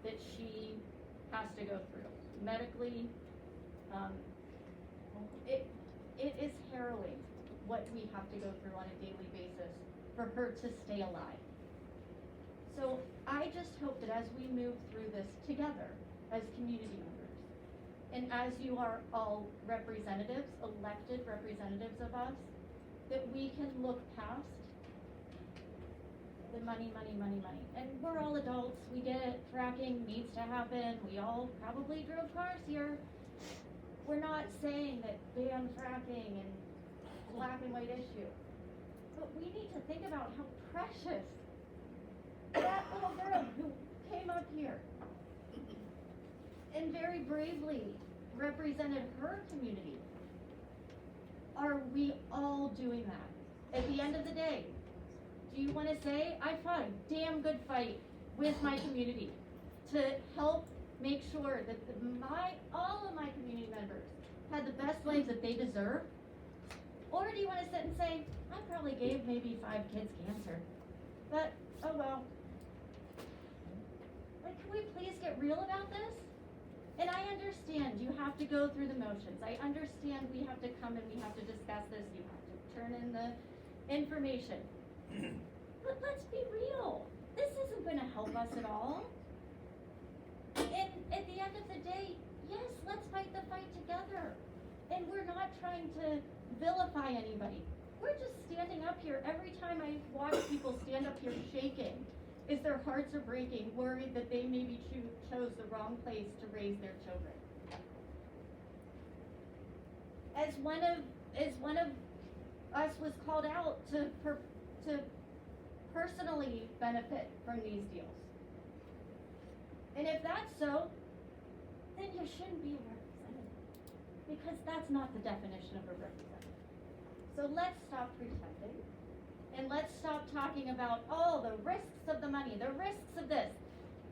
that she has to go through. Medically, it is harrowing what we have to go through on a daily basis for her to stay alive. So I just hope that as we move through this together as community members, and as you are all representatives, elected representatives of us, that we can look past the money. And we're all adults, we get it, fracking needs to happen, we all probably drove cars here. We're not saying that ban fracking and black and white issue. But we need to think about how precious that little girl who came up here and very bravely represented her community. Are we all doing that? At the end of the day, do you want to say, I fought a damn good fight with my community to help make sure that all of my community members had the best lives that they deserve? Or do you wanna sit and say, I probably gave maybe 5 kids cancer, but, oh well. Like, can we please get real about this? And I understand you have to go through the motions. I understand we have to come and we have to discuss this. You have to turn in the information. But let's be real. This isn't gonna help us at all. And at the end of the day, yes, let's fight the fight together. And we're not trying to vilify anybody. We're just standing up here. Every time I watch people stand up here shaking, is their hearts are breaking, worried that they maybe chose the wrong place to raise their children. As one of us was called out to personally benefit from these deals. And if that's so, then you shouldn't be a representative, because that's not the definition of a representative. So let's stop pretending, and let's stop talking about, oh, the risks of the money, the risks of this.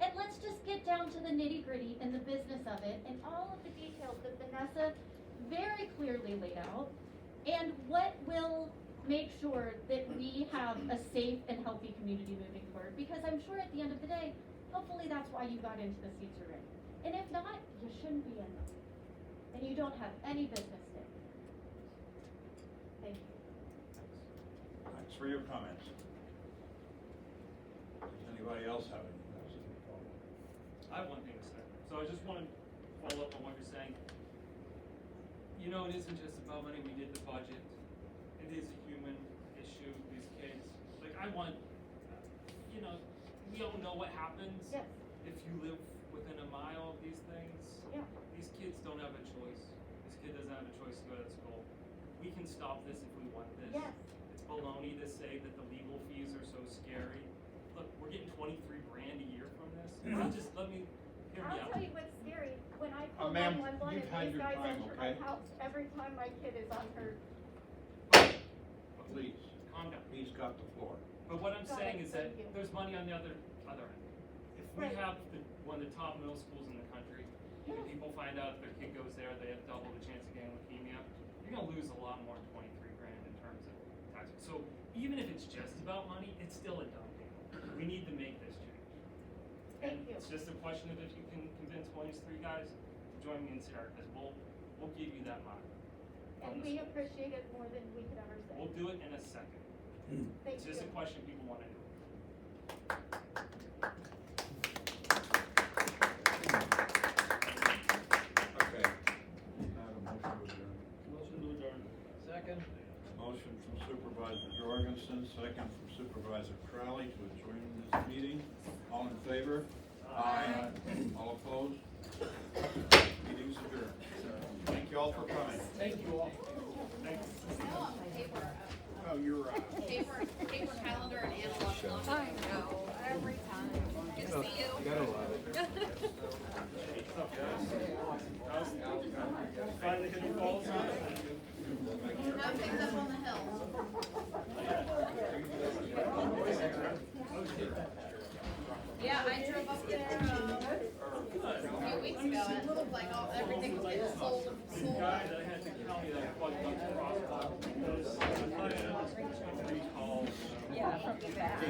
And let's just get down to the nitty-gritty and the business of it, and all of the details that Vanessa very clearly laid out, and what will make sure that we have a safe and healthy community moving forward. Because I'm sure at the end of the day, hopefully that's why you got into the seats you're in. And if not, you shouldn't be in them. And you don't have any business there. Thank you. Thanks for your comments. Does anybody else have any? I have one thing to say. So I just want to follow up on what you're saying. You know, it isn't just about money. We did the budget. It is a human issue, these kids. Like, I want, you know, we all know what happens if you live within a mile of these things. Yeah. These kids don't have a choice. This kid doesn't have a choice to go to school. We can stop this if we want this. Yes. It's baloney to say that the legal fees are so scary. Look, we're getting $23 grand a year from this. Let me hear me I'll out. tell you what's scary. When I call Ma'am, 911 you've had and these your guys time, enter okay? my house every time my kid is on her. Please, Calm down. he's got the floor. But what I'm Got saying it, is that thank you. there's money on the other end. If we Right. have one of the top middle schools in the country, and Yes. people find out if their kid goes there, they have double the chance of getting leukemia, you're gonna lose a lot more than 23 grand in terms of taxes. So even if it's just about money, it's still a dumb deal. We need to make this change. Thank And you. it's just a question of if you can convince one of these 3 guys to join me in Sierra, because we'll give you that money. And we appreciate it more than we could ever say. We'll do it in a second. Thank It's just you. a question people wanna do. Okay. Motion to adjourn. Second. Motion from Supervisor Jorgensen, second from Supervisor Crowley to adjourn this meeting. All in favor? Aye. All opposed? Meeting's adjourned. Thank you all for coming. Thank you all. Oh, you're right. Paper calendar and analog. I know, every time. Good to see you. Finally hitting balls. Have things up on the hill. Yeah, I drove up there, a few weeks ago, and it looked like everything was getting sold. Guys, I had to tell you that I plugged up the crosswalk because I had 3 calls. Yeah, from the back.